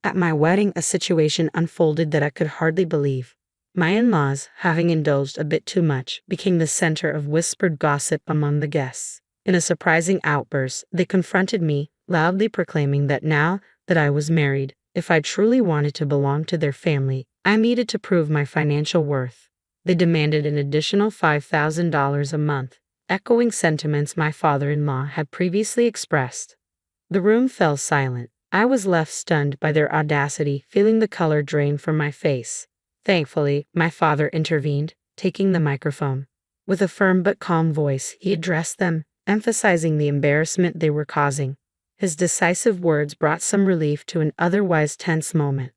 At my wedding, a situation unfolded that I could hardly believe. My in-laws, having indulged a bit too much, became the center of whispered gossip among the guests. In a surprising outburst, they confronted me, loudly proclaiming that now that I was married, if I truly wanted to belong to their family, I needed to prove my financial worth. They demanded an additional $5,000 a month, echoing sentiments my father-in-law had previously expressed. The room fell silent. I was left stunned by their audacity, feeling the color drain from my face. Thankfully, my father intervened, taking the microphone. With a firm but calm voice, he addressed them, emphasizing the embarrassment they were causing. His decisive words brought some relief to an otherwise tense moment.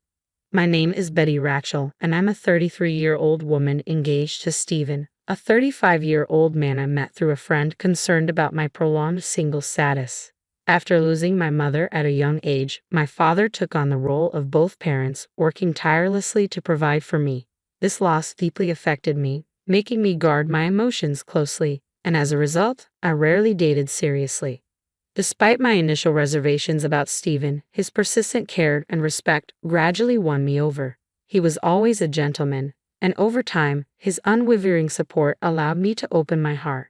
My name is Betty Rachel, and I'm a 33-year-old woman engaged to Stephen, a 35-year-old man I met through a friend concerned about my prolonged single status. After losing my mother at a young age, my father took on the role of both parents, working tirelessly to provide for me. This loss deeply affected me, making me guard my emotions closely, and as a result, I rarely dated seriously. Despite my initial reservations about Stephen, his persistent care and respect gradually won me over. He was always a gentleman, and over time, his unwavering support allowed me to open my heart.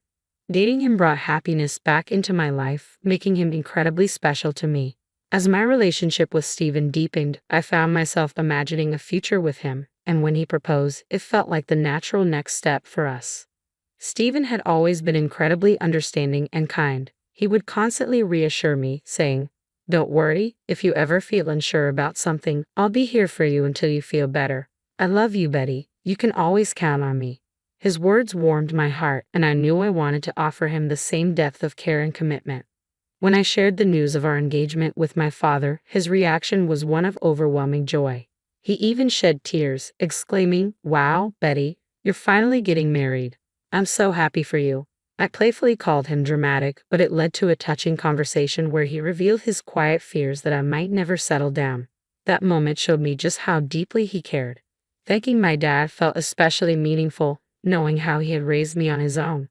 Dating him brought happiness back into my life, making him incredibly special to me. As my relationship with Stephen deepened, I found myself imagining a future with him, and when he proposed, it felt like the natural next step for us. Stephen had always been incredibly understanding and kind. He would constantly reassure me, saying, "Don't worry, if you ever feel unsure about something, I'll be here for you until you feel better. I love you, Betty. You can always count on me." His words warmed my heart, and I knew I wanted to offer him the same depth of care and commitment. When I shared the news of our engagement with my father, his reaction was one of overwhelming joy. He even shed tears, exclaiming, "Wow, Betty, you're finally getting married. I'm so happy for you." I playfully called him dramatic, but it led to a touching conversation where he revealed his quiet fears that I might never settle down. That moment showed me just how deeply he cared. Thanking my dad felt especially meaningful, knowing how he had raised me on his own.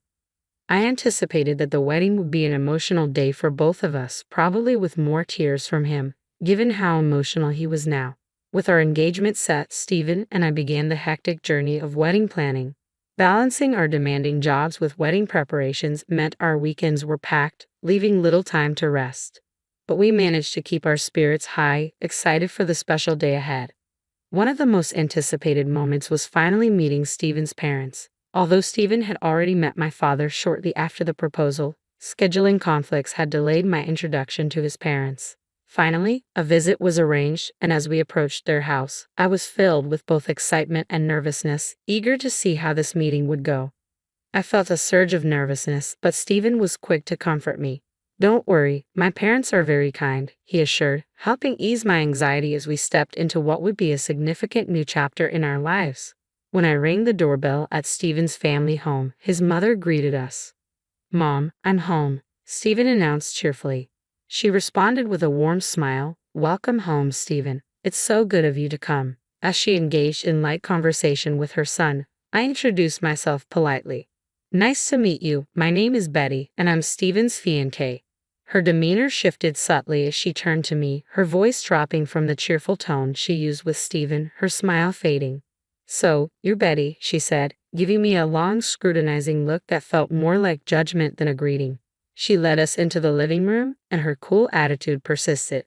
I anticipated that the wedding would be an emotional day for both of us, probably with more tears from him, given how emotional he was now. With our engagement set, Stephen and I began the hectic journey of wedding planning. Balancing our demanding jobs with wedding preparations meant our weekends were packed, leaving little time to rest. But we managed to keep our spirits high, excited for the special day ahead. One of the most anticipated moments was finally meeting Stephen's parents. Although Stephen had already met my father shortly after the proposal, scheduling conflicts had delayed my introduction to his parents. Finally, a visit was arranged, and as we approached their house, I was filled with both excitement and nervousness, eager to see how this meeting would go. I felt a surge of nervousness, but Stephen was quick to comfort me. "Don't worry, my parents are very kind," he assured, helping ease my anxiety as we stepped into what would be a significant new chapter in our lives. When I rang the doorbell at Stephen's family home, his mother greeted us. "Mom, I'm home," Stephen announced cheerfully. She responded with a warm smile, "Welcome home, Stephen. It's so good of you to come." As she engaged in light conversation with her son, I introduced myself politely. "Nice to meet you. My name is Betty, and I'm Stephen's fiancée." Her demeanor shifted subtly as she turned to me, her voice dropping from the cheerful tone she used with Stephen, her smile fading. "So, you're Betty," she said, giving me a long, scrutinizing look that felt more like judgment than a greeting. She led us into the living room, and her cool attitude persisted.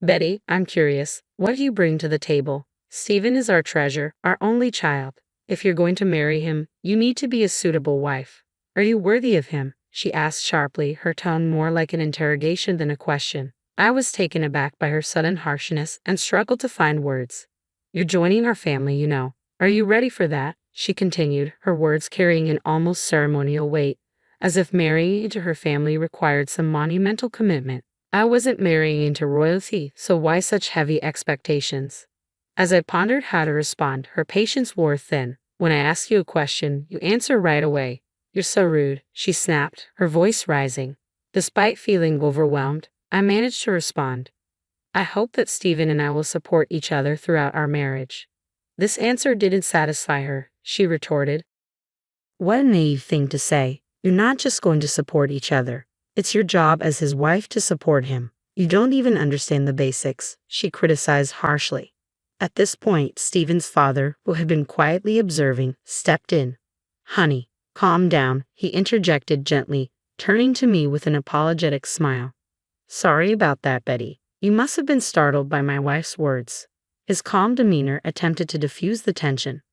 "Betty, I'm curious. What do you bring to the table? Stephen is our treasure, our only child. If you're going to marry him, you need to be a suitable wife. Are you worthy of him?" she asked sharply, her tone more like an interrogation than a question. I was taken aback by her sudden harshness and struggled to find words. "You're joining our family, you know. Are you ready for that?" she continued, her words carrying an almost ceremonial weight, as if marrying into her family required some monumental commitment. I wasn't marrying into royalty, so why such heavy expectations? As I pondered how to respond, her patience wore thin. "When I ask you a question, you answer right away. You're so rude," she snapped, her voice rising. Despite feeling overwhelmed, I managed to respond. "I hope that Stephen and I will support each other throughout our marriage." This answer didn't satisfy her, she retorted. "What a naive thing to say. You're not just going to support each other. It's your job as his wife to support him. You don't even understand the basics, she criticized harshly. At this point, Stephen's father, who had been quietly observing, stepped in. Honey, calm down, he interjected gently, turning to me with an apologetic smile. Sorry about that, Betty. You must have been startled by my wife's words. His calm demeanor attempted to diffuse the tension.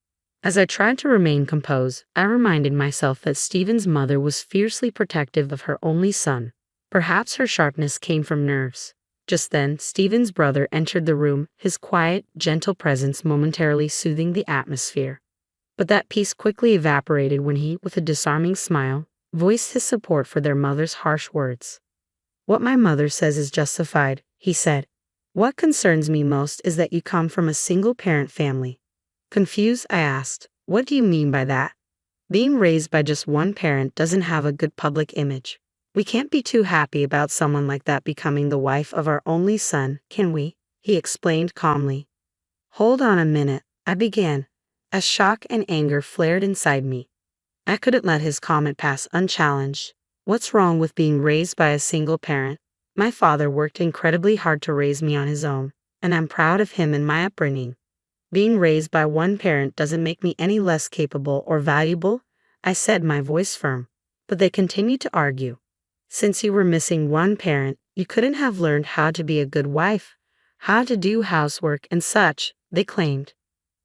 As I tried to remain composed, I reminded myself that Stephen's mother was fiercely protective of her only son. Perhaps her sharpness came from nerves. Just then, Stephen's brother entered the room, his quiet, gentle presence momentarily soothing the atmosphere. But that peace quickly evaporated when he, with a disarming smile, voiced his support for their mother's harsh words. What my mother says is justified, he said. What concerns me most is that you come from a single-parent family. Confused, I asked, what do you mean by that? Being raised by just one parent doesn't have a good public image. We can't be too happy about someone like that becoming the wife of our only son, can we? He explained calmly. Hold on a minute, I began, as shock and anger flared inside me. I couldn't let his comment pass unchallenged. What's wrong with being raised by a single parent? My father worked incredibly hard to raise me on his own, and I'm proud of him and my upbringing. Being raised by one parent doesn't make me any less capable or valuable, I said, my voice firm. But they continued to argue. Since you were missing one parent, you couldn't have learned how to be a good wife, how to do housework and such, they claimed.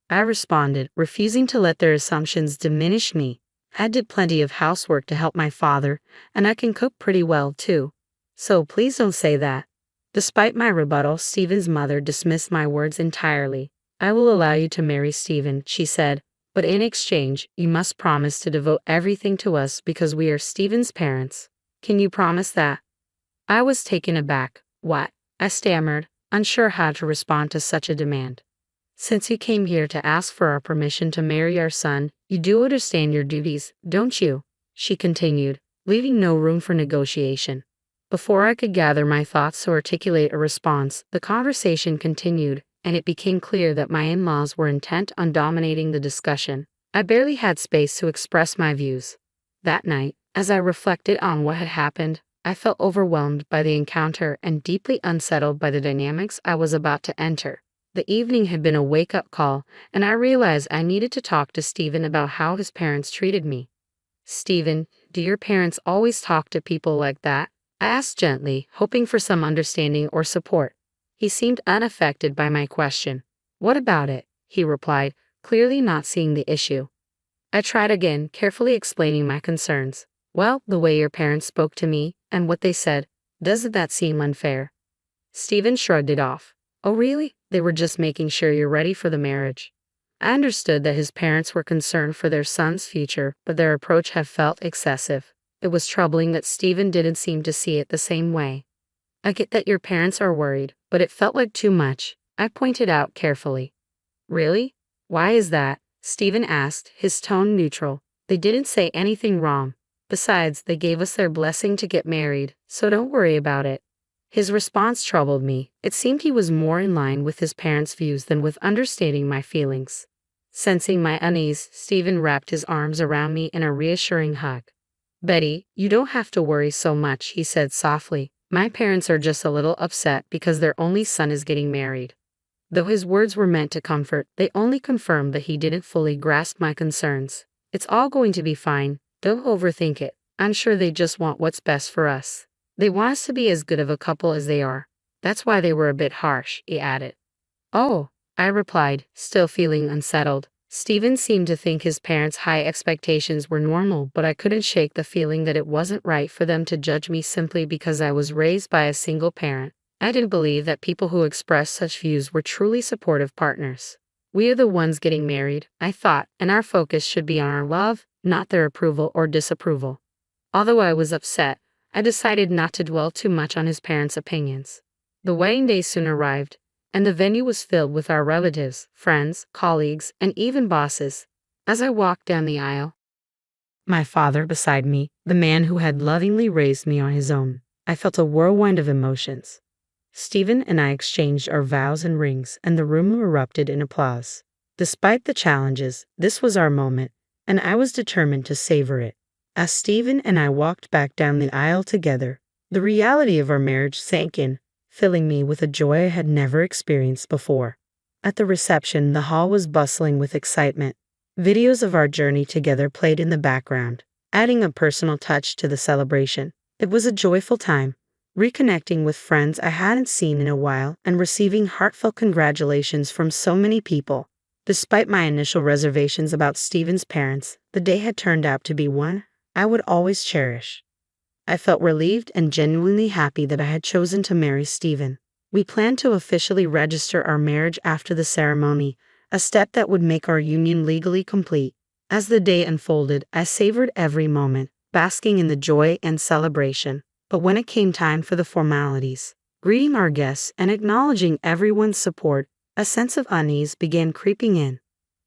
I responded, refusing to let their assumptions diminish me. I did plenty of housework to help my father, and I can cook pretty well too. So please don't say that. Despite my rebuttal, Stephen's mother dismissed my words entirely. I will allow you to marry Stephen, she said, but in exchange, you must promise to devote everything to us because we are Stephen's parents. Can you promise that? I was taken aback. What? I stammered, unsure how to respond to such a demand. Since you came here to ask for our permission to marry our son, you do understand your duties, don't you? She continued, leaving no room for negotiation. Before I could gather my thoughts to articulate a response, the conversation continued, and it became clear that my in-laws were intent on dominating the discussion. I barely had space to express my views. That night, as I reflected on what had happened, I felt overwhelmed by the encounter and deeply unsettled by the dynamics I was about to enter. The evening had been a wake-up call, and I realized I needed to talk to Stephen about how his parents treated me. Stephen, do your parents always talk to people like that? I asked gently, hoping for some understanding or support. He seemed unaffected by my question. What about it? He replied, clearly not seeing the issue. I tried again, carefully explaining my concerns. Well, the way your parents spoke to me, and what they said, doesn't that seem unfair? Stephen shrugged it off. Oh really? They were just making sure you're ready for the marriage. I understood that his parents were concerned for their son's future, but their approach had felt excessive. It was troubling that Stephen didn't seem to see it the same way. I get that your parents are worried, but it felt like too much, I pointed out carefully. Really? Why is that? Stephen asked, his tone neutral. They didn't say anything wrong. Besides, they gave us their blessing to get married, so don't worry about it. His response troubled me. It seemed he was more in line with his parents' views than with understanding my feelings. Sensing my unease, Stephen wrapped his arms around me in a reassuring hug. Betty, you don't have to worry so much, he said softly. My parents are just a little upset because their only son is getting married. Though his words were meant to comfort, they only confirmed that he didn't fully grasp my concerns. It's all going to be fine. Don't overthink it. I'm sure they just want what's best for us. They want us to be as good of a couple as they are. That's why they were a bit harsh, he added. Oh, I replied, still feeling unsettled. Stephen seemed to think his parents' high expectations were normal, but I couldn't shake the feeling that it wasn't right for them to judge me simply because I was raised by a single parent. I didn't believe that people who expressed such views were truly supportive partners. We are the ones getting married, I thought, and our focus should be on our love, not their approval or disapproval. Although I was upset, I decided not to dwell too much on his parents' opinions. The wedding day soon arrived, and the venue was filled with our relatives, friends, colleagues, and even bosses. As I walked down the aisle, my father beside me, the man who had lovingly raised me on his own, I felt a whirlwind of emotions. Stephen and I exchanged our vows and rings, and the room erupted in applause. Despite the challenges, this was our moment, and I was determined to savor it. As Stephen and I walked back down the aisle together, the reality of our marriage sank in. filling me with a joy I had never experienced before. At the reception, the hall was bustling with excitement. Videos of our journey together played in the background, adding a personal touch to the celebration. It was a joyful time, reconnecting with friends I hadn't seen in a while and receiving heartfelt congratulations from so many people. Despite my initial reservations about Stephen's parents, the day had turned out to be one I would always cherish. I felt relieved and genuinely happy that I had chosen to marry Stephen. We planned to officially register our marriage after the ceremony, a step that would make our union legally complete. As the day unfolded, I savored every moment, basking in the joy and celebration. But when it came time for the formalities, greeting our guests and acknowledging everyone's support, a sense of unease began creeping in.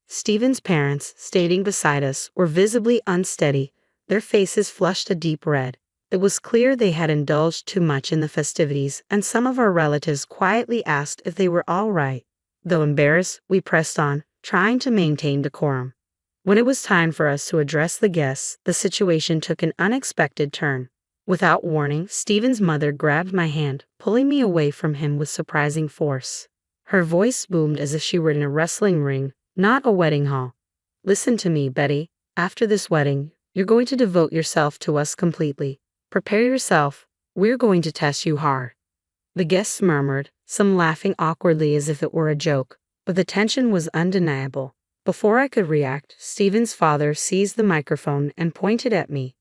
Stephen's parents, standing beside us, were visibly unsteady, their faces flushed a deep red. It was clear they had indulged too much in the festivities, and some of our relatives quietly asked if they were all right. Though embarrassed, we pressed on, trying to maintain decorum. When it was time for us to address the guests, the situation took an unexpected turn. Without warning, Stephen's mother grabbed my hand, pulling me away from him with surprising force. Her voice boomed as if she were in a wrestling ring, not a wedding hall. "Listen to me, Betty. After this wedding, you're going to devote yourself to us completely. Prepare yourself. We're going to test you hard." The guests murmured, some laughing awkwardly as if it were a joke, but the tension was undeniable. Before I could react, Stephen's father seized the microphone and pointed at me.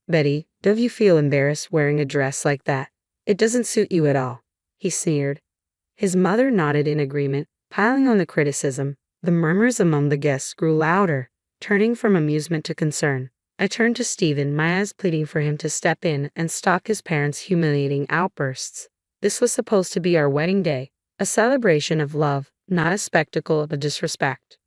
"Betty, don't you feel embarrassed wearing a dress like that? It doesn't suit you at all," he sneered. His mother nodded in agreement, piling on the criticism. The murmurs among the guests grew louder, turning from amusement to concern. I turned to Stephen, my eyes pleading for him to step in and stop his parents' humiliating outbursts. This was supposed to be our wedding day, a celebration of love, not a spectacle of disrespect.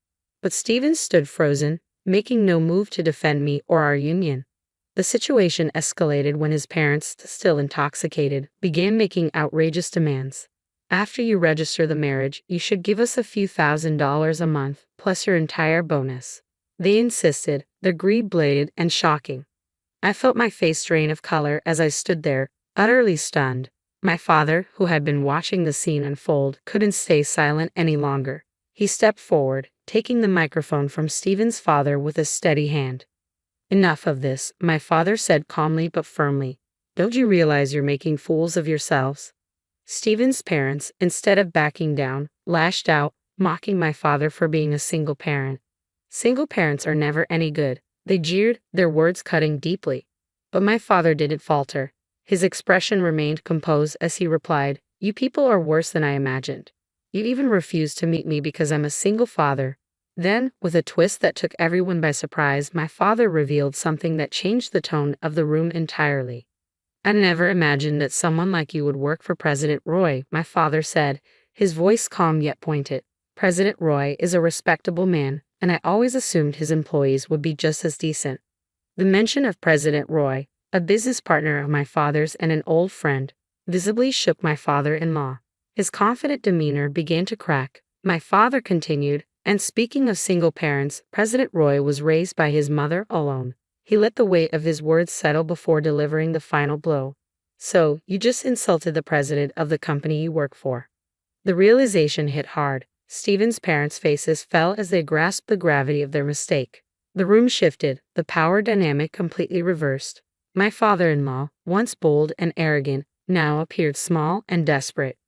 But Stephen stood frozen, making no move to defend me or our union. The situation escalated when his parents, still intoxicated, began making outrageous demands. "After you register the marriage, you should give us a few $1,000s a month, plus your entire bonus," they insisted, their greed blatant and shocking. I felt my face drain of color as I stood there, utterly stunned. My father, who had been watching the scene unfold, couldn't stay silent any longer. He stepped forward, taking the microphone from Stephen's father with a steady hand. "Enough of this," my father said calmly but firmly. "Don't you realize you're making fools of yourselves?" Stephen's parents, instead of backing down, lashed out, mocking my father for being a single parent. "Single parents are never any good," they jeered, their words cutting deeply. But my father didn't falter. His expression remained composed as he replied, "You people are worse than I imagined. You even refuse to meet me because I'm a single father." Then, with a twist that took everyone by surprise, my father revealed something that changed the tone of the room entirely. "I never imagined that someone like you would work for President Roy," my father said, his voice calm yet pointed. "President Roy is a respectable man, and I always assumed his employees would be just as decent." The mention of President Roy, a business partner of my father's and an old friend, visibly shook my father-in-law. His confident demeanor began to crack. My father continued, "And speaking of single parents, President Roy was raised by his mother alone." He let the weight of his words settle before delivering the final blow. "So, you just insulted the president of the company you work for." The realization hit hard. Stephen's parents' faces fell as they grasped the gravity of their mistake. The room shifted, the power dynamic completely reversed. My father-in-law, once bold and arrogant, now appeared small and desperate.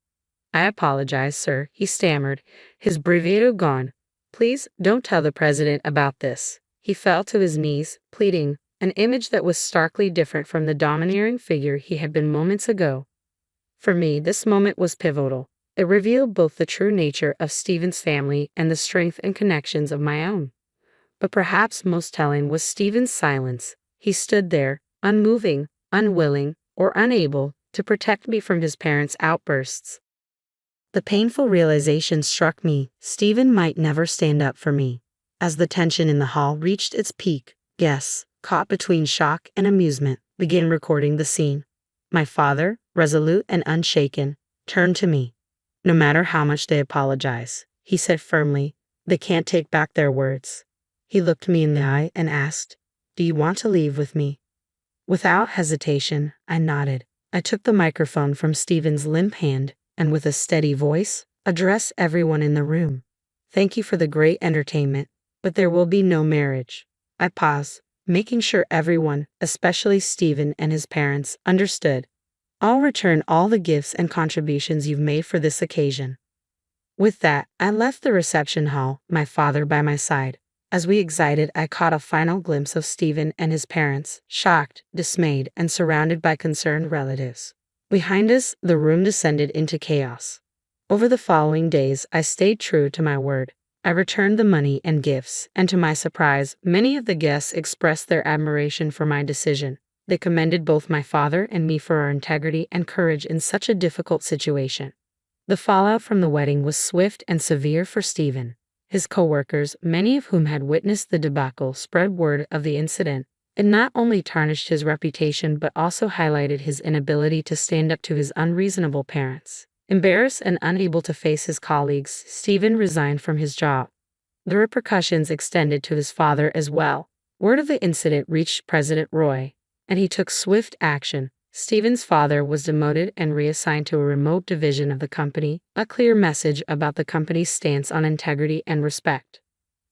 "I apologize, sir," he stammered, his bravado gone. "Please don't tell the president about this." He fell to his knees, pleading, an image that was starkly different from the domineering figure he had been moments ago. For me, this moment was pivotal. It revealed both the true nature of Stephen's family and the strength and connections of my own. But perhaps most telling was Stephen's silence. He stood there, unmoving, unwilling, or unable to protect me from his parents' outbursts. The painful realization struck me: Stephen might never stand up for me. As the tension in the hall reached its peak, guests, caught between shock and amusement, began recording the scene. My father, resolute and unshaken, turned to me. "No matter how much they apologize," he said firmly, "they can't take back their words." He looked me in the eye and asked, "Do you want to leave with me?" Without hesitation, I nodded. I took the microphone from Stephen's limp hand, and with a steady voice, addressed everyone in the room. Thank you for the great entertainment, but there will be no marriage. I paused, making sure everyone, especially Stephen and his parents, understood. I'll return all the gifts and contributions you've made for this occasion. With that, I left the reception hall, my father by my side. As we exited, I caught a final glimpse of Stephen and his parents, shocked, dismayed, and surrounded by concerned relatives. Behind us, the room descended into chaos. Over the following days, I stayed true to my word. I returned the money and gifts, and to my surprise, many of the guests expressed their admiration for my decision. They commended both my father and me for our integrity and courage in such a difficult situation. The fallout from the wedding was swift and severe for Stephen. His co-workers, many of whom had witnessed the debacle, spread word of the incident. It not only tarnished his reputation but also highlighted his inability to stand up to his unreasonable parents. Embarrassed and unable to face his colleagues, Stephen resigned from his job. The repercussions extended to his father as well. Word of the incident reached President Roy, and he took swift action. Stephen's father was demoted and reassigned to a remote division of the company, a clear message about the company's stance on integrity and respect.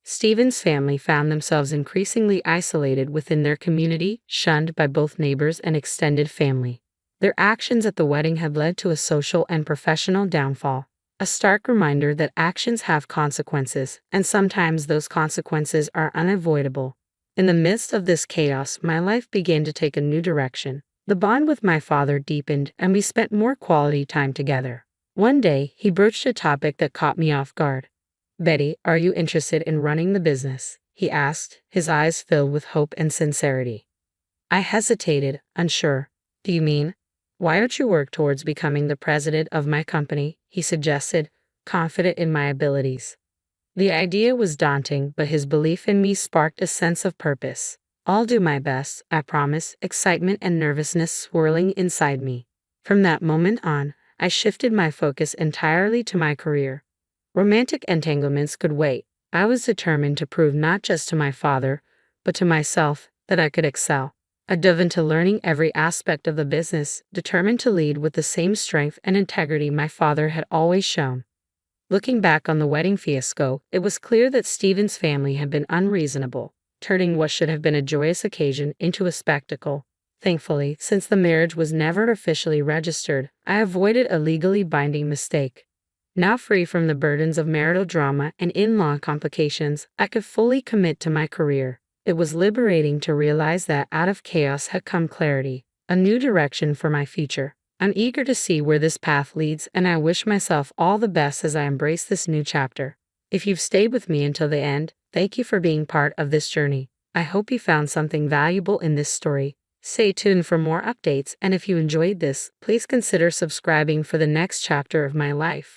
Stephen's family found themselves increasingly isolated within their community, shunned by both neighbors and extended family. Their actions at the wedding had led to a social and professional downfall, a stark reminder that actions have consequences, and sometimes those consequences are unavoidable. In the midst of this chaos, my life began to take a new direction. The bond with my father deepened, and we spent more quality time together. One day, he broached a topic that caught me off guard. "Betty, are you interested in running the business?" he asked, his eyes filled with hope and sincerity. I hesitated, unsure. "Do you mean? Why don't you work towards becoming the president of my company?" he suggested, confident in my abilities. The idea was daunting, but his belief in me sparked a sense of purpose. "I'll do my best, I promise," excitement and nervousness swirling inside me. From that moment on, I shifted my focus entirely to my career. Romantic entanglements could wait. I was determined to prove not just to my father, but to myself, that I could excel. I dove into learning every aspect of the business, determined to lead with the same strength and integrity my father had always shown. Looking back on the wedding fiasco, it was clear that Stephen's family had been unreasonable, turning what should have been a joyous occasion into a spectacle. Thankfully, since the marriage was never officially registered, I avoided a legally binding mistake. Now free from the burdens of marital drama and in-law complications, I could fully commit to my career. It was liberating to realize that out of chaos had come clarity, a new direction for my future. I'm eager to see where this path leads, and I wish myself all the best as I embrace this new chapter. If you've stayed with me until the end, thank you for being part of this journey. I hope you found something valuable in this story. Stay tuned for more updates, and if you enjoyed this, please consider subscribing for the next chapter of my life.